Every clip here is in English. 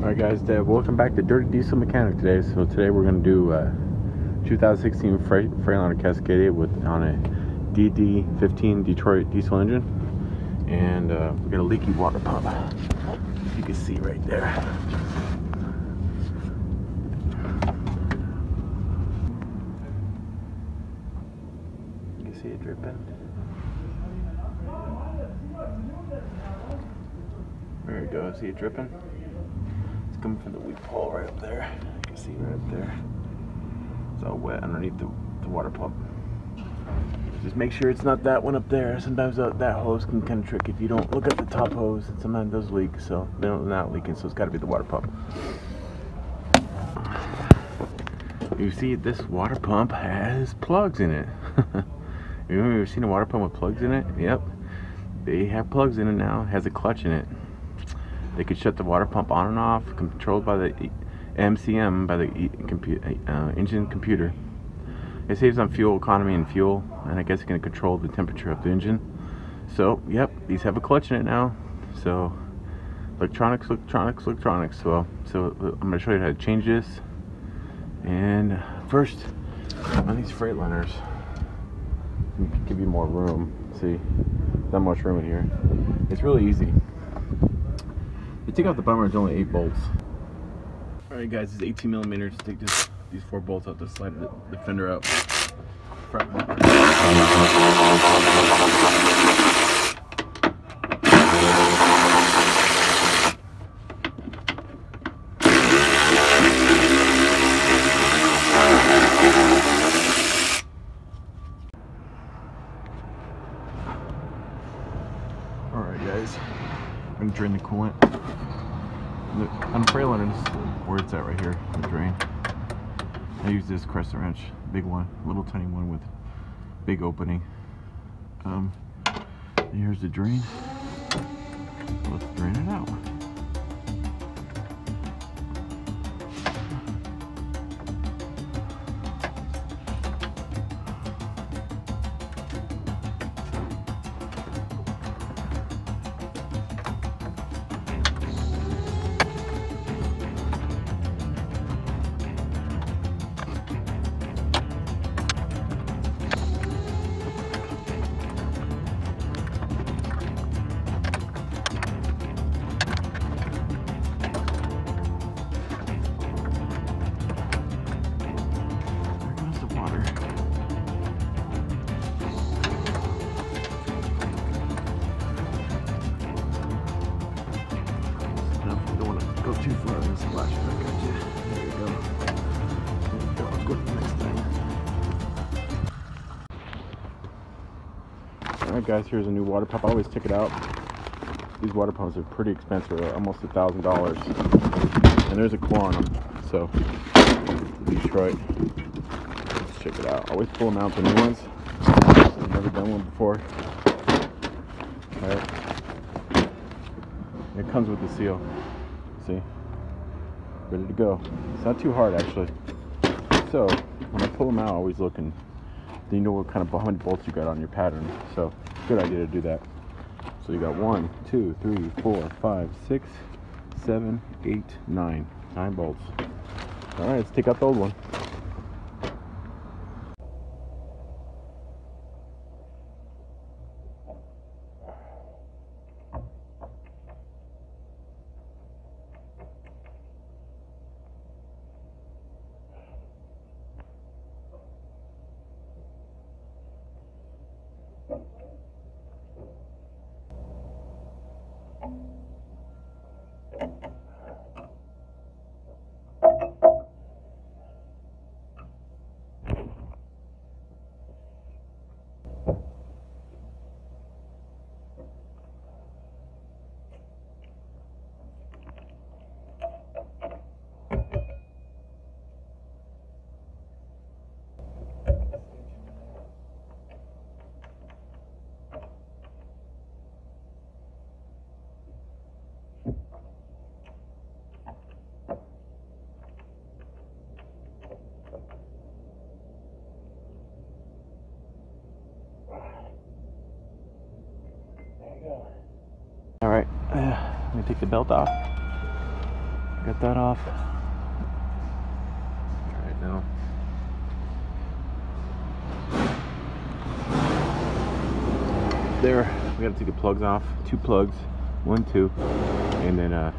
Alright guys, welcome back to Dirty Diesel Mechanic today. So today we're going to do 2016 Freightliner Cascadia on a DD15 Detroit diesel engine. And we got a leaky water pump. You can see right there. You can see it dripping. There you go, see it dripping? It's coming from the weak pole right up there. You can see right up there. It's all wet underneath the water pump. Just make sure it's not that one up there. Sometimes that hose can kind of trick if you don't look at the top hose. Sometimes those leak, so they're not leaking, so it's got to be the water pump. You see, this water pump has plugs in it. You ever seen a water pump with plugs in it? Yep. They have plugs in it now. It has a clutch in it. They could shut the water pump on and off, controlled by the MCM, by the engine computer. It saves on fuel economy and fuel, and I guess it's going to control the temperature of the engine. So, yep, these have a clutch in it now. So, electronics. So I'm going to show you how to change this. And first, on these Freightliners, give you more room. See, not much room in here. It's really easy. You take off the bumper, it's only 8 bolts. Alright guys, it's 18 millimeters. Take these 4 bolts out to slide the fender out. Front bumper. Alright guys, I'm going to drain the coolant. On the Freightliner, this is where it's at right here, the drain. I use this crescent wrench, big one, little tiny one with big opening. Here's the drain. Let's drain it out. Go too far and splash back at you. There you go. I'll go to the next thing. Alright guys, here's a new water pump. I always check it out. These water pumps are pretty expensive, almost $1,000. And there's a core on them. So, Detroit. Let's check it out. I always pull them out the new ones. I've never done one before. Alright. It comes with the seal. See, ready to go. It's not too hard actually. So when I pull them out, I always look and you know what kind of how many bolts you got on your pattern. So good idea to do that. So you got 1, 2, 3, 4, 5, 6, 7, 8, 9 bolts. All right, let's take out the old one. All right, let me take the belt off. Got that off. Alright, now. There, we gotta take the plugs off. 2 plugs, 1, 2, and then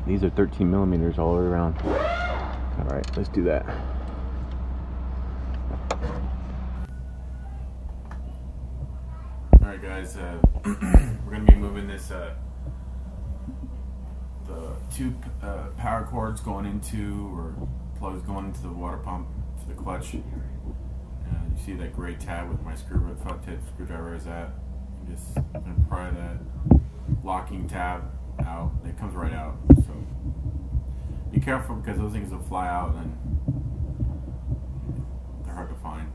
these are 13 millimeters all the way around. Alright, let's do that. Alright guys, we're gonna be moving this the 2 power cords going into, or plugs going into the water pump to the clutch. You see that gray tab with my front tip screwdriver is at. I'm just gonna pry that locking tab out. It comes right out, so be careful because those things will fly out and they're hard to find.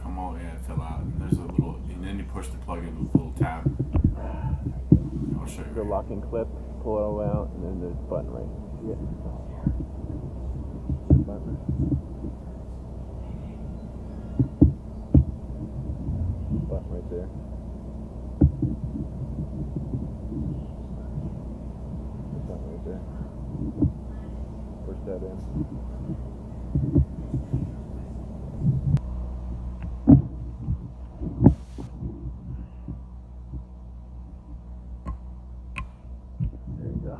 Come all, yeah, it fell out. And there's a little, and then you push the plug in with a little tab. I'll show you. The locking clip, pull it all out, and then there's a button right here. Button. Button right there. Button right there. Push that in. There you go.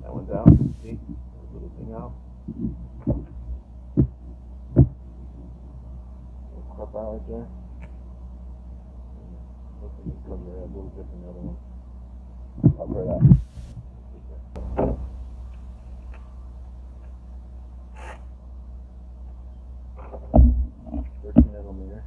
That one's out. See? Little thing out. Little crop out right there. Hopefully this comes right out a little different than the other one. I'll try that. 13 millimeter.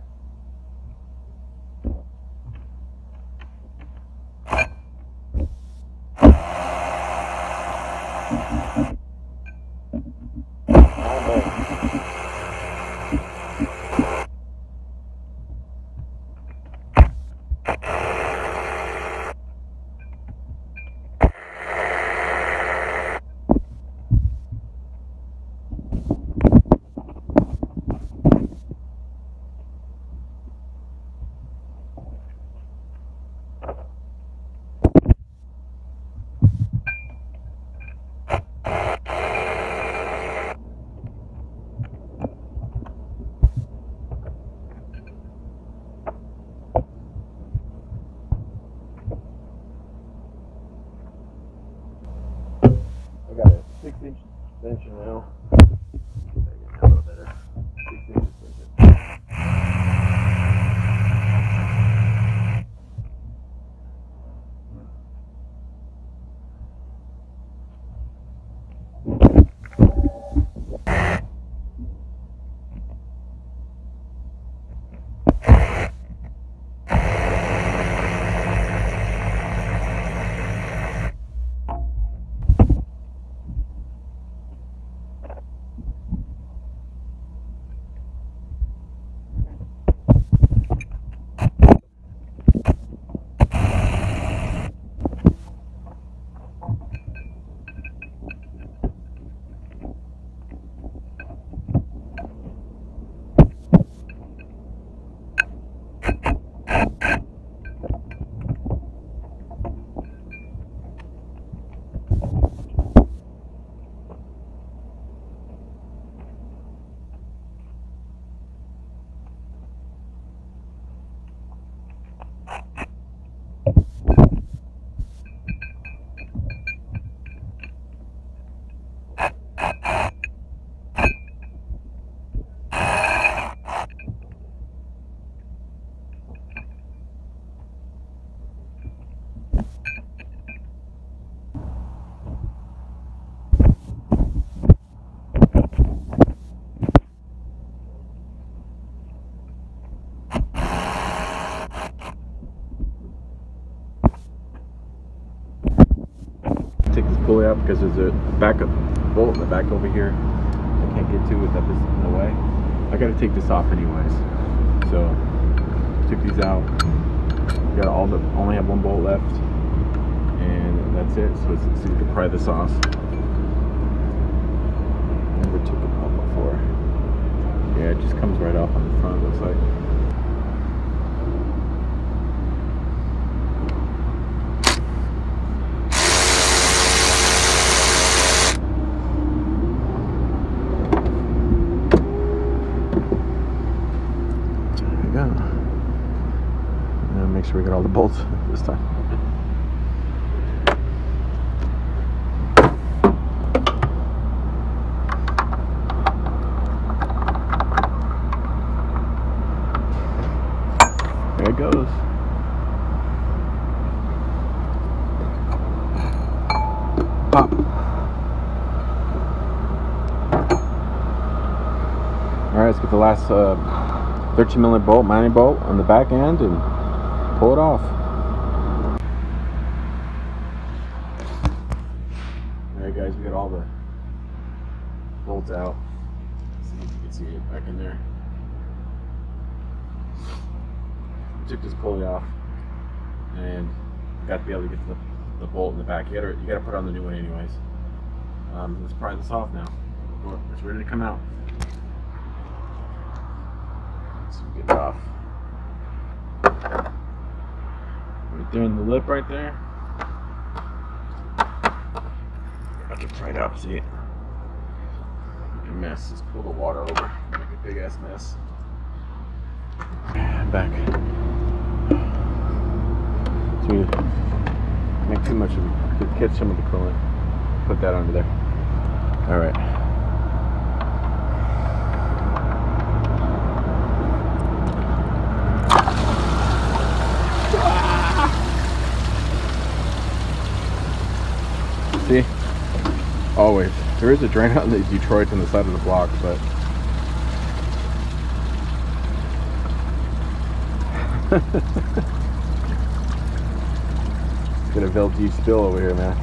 I got a 6-inch extension now. A little better. 6-inch extension. Take this pulley out because there's a backup bolt in the back over here I can't get to without this in the way. I gotta take this off anyways. So took these out. Got only have 1 bolt left, and that's it. So let's see if we can pry this off. Never took it off. Yeah, it just comes right off on the front, looks like. There we go. And make sure we got all the bolts this time. There it goes. Pop. Alright, let's get the last 13mm bolt, mounting bolt on the back end and pull it off. Alright guys, we got all the bolts out. See if you can see it back in there. Took this pulley off and got to be able to get to the bolt in the back. You gotta put on the new one anyways. Let's pry this off now. It's ready to come out. Let's get it off. Right there in the lip right there. I have to pry it up, see it? Make a mess. Just pull the water over. Make a big ass mess. Back. So we make too much of it to catch some of the coolant. Put that under there. Alright. See? Always. There is a drain out in the Detroit on the side of the block, but it's got a VLG spill over here, man.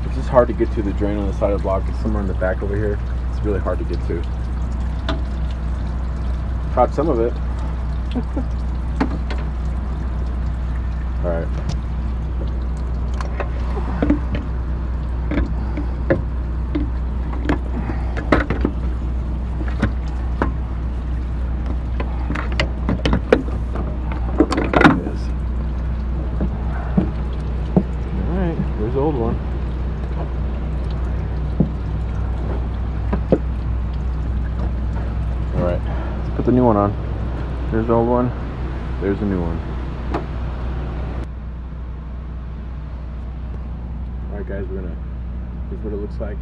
It's just hard to get to the drain on the side of the block. It's somewhere in the back over here. It's really hard to get to. Caught some of it. Alright. Old one. Alright, let's put the new one on. There's the old one, there's the new one. Alright guys, here's what it looks like.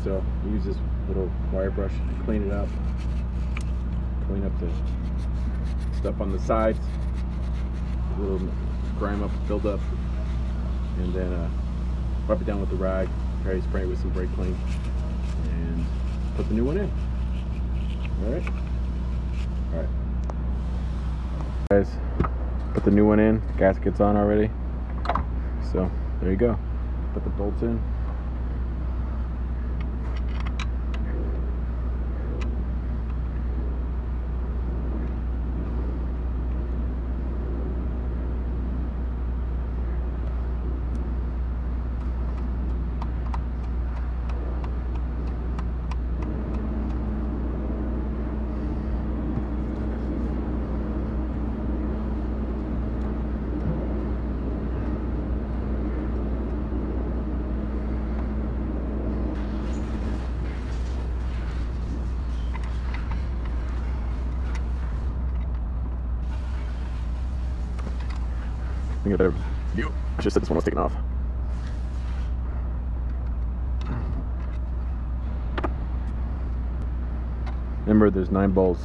So, we use this little wire brush to clean it up. Clean up the stuff on the sides. A little grime up, build up. And then rub it down with the rag, spray it with some brake clean, and put the new one in. Alright? Alright. Guys, put the new one in. Gasket's on already. So, there you go. Put the bolts in. I think I better view. I just said this one was taken off. Remember, there's 9 bolts.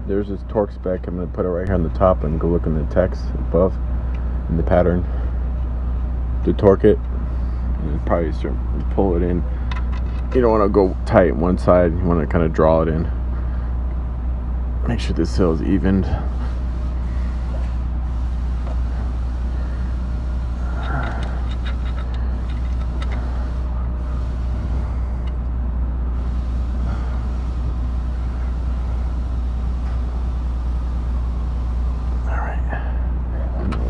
There's this torque spec. I'm going to put it right here on the top and go look in the text above in the pattern to torque it. And probably start pull it in. You don't want to go tight one side. You want to kind of draw it in. Make sure this hill is evened.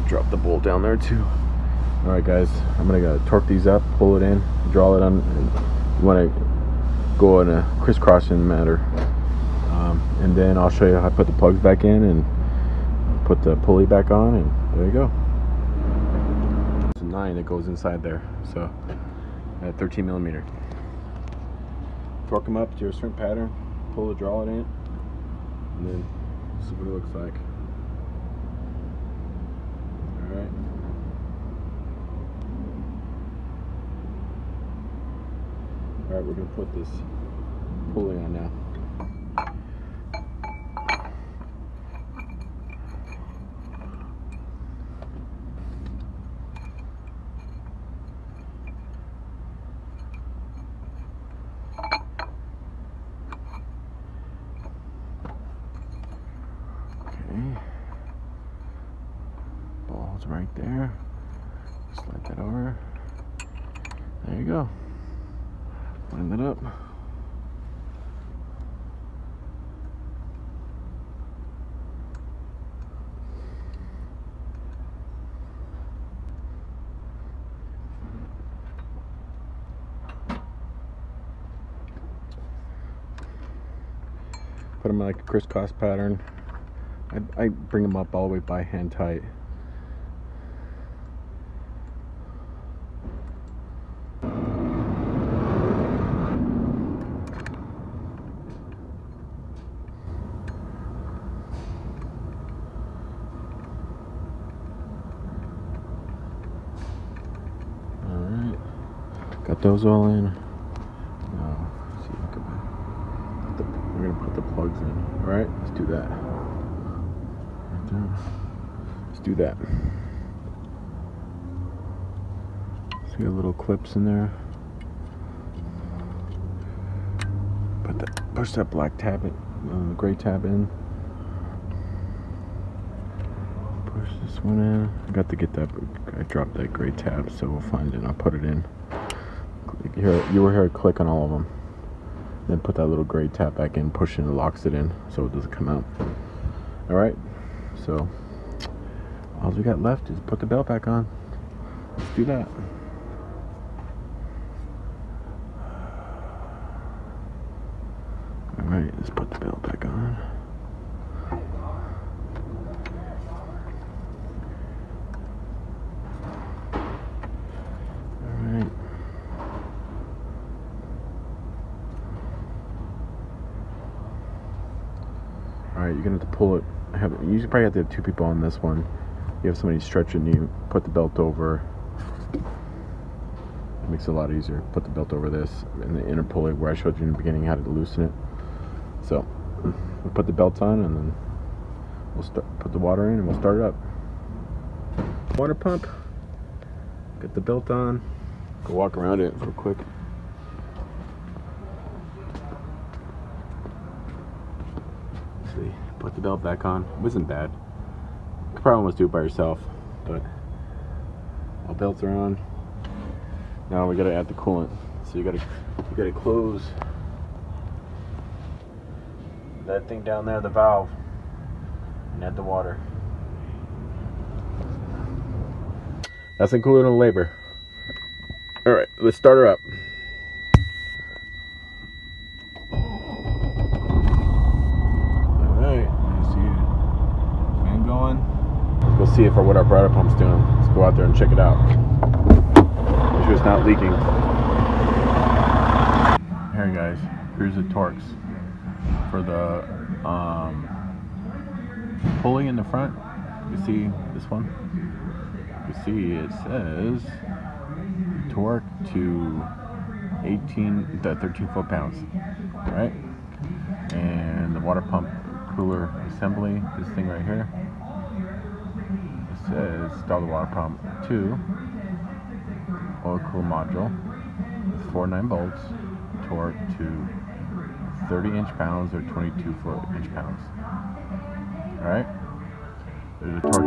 Drop the bolt down there too. Alright guys, I'm gonna torque these up, pull it in, draw it on. You want to go in a crisscrossing manner, and then I'll show you how to put the plugs back in and put the pulley back on, and there you go. It's a 9 that goes inside there, so at 13 millimeter. Torque them up to your certain pattern, pull it, draw it in, and then see what it looks like. Alright. Alright, we're going to put this pulley on now. Okay. Ball's right there. Slide that over. There you go. Line that up. Put them like a crisscross pattern. I bring them up all the way by hand tight. Alright, got those all in. Now, let's see if I can we're gonna put the plugs in. Alright, let's do that. Right there. Let's do that. See the little clips in there. Push that black tab in, the gray tab in. Push this one in. I got to get that. I dropped that gray tab, so we'll find it and I'll put it in. You will hear a click on all of them. Then put that little gray tab back in, push it and locks it in so it doesn't come out. Alright, so all we got left is put the belt back on. Let's do that. Alright, let's put the belt back on. Alright. Alright, you're gonna have to pull it. You usually probably have to have 2 people on this one. You have somebody stretching you, put the belt over. It makes it a lot easier. Put the belt over this and the inner pulley where I showed you in the beginning how to loosen it. So we'll put the belt on and then we'll put the water in and we'll start it up. Water pump. Get the belt on. Go walk around it real quick. See, put the belt back on. It wasn't bad. You could probably almost do it by yourself, but all belts are on. Now we gotta add the coolant. So you gotta close that thing down there, the valve, and add the water. That's including the labor. Alright, let's start her up. Alright, you see it. Fan going. Let's go see if what our water pump's doing. Let's go out there and check it out. Make sure it's not leaking. Here guys, here's the torques. For the pulley in the front, you see this one? You see it says torque to 13 foot-pounds, right? And the water pump cooler assembly, this thing right here, it says install the water pump to oil cool module with 4 9-bolts, torque to 30 inch-pounds or 22 inch-pounds. Alright? There's a torque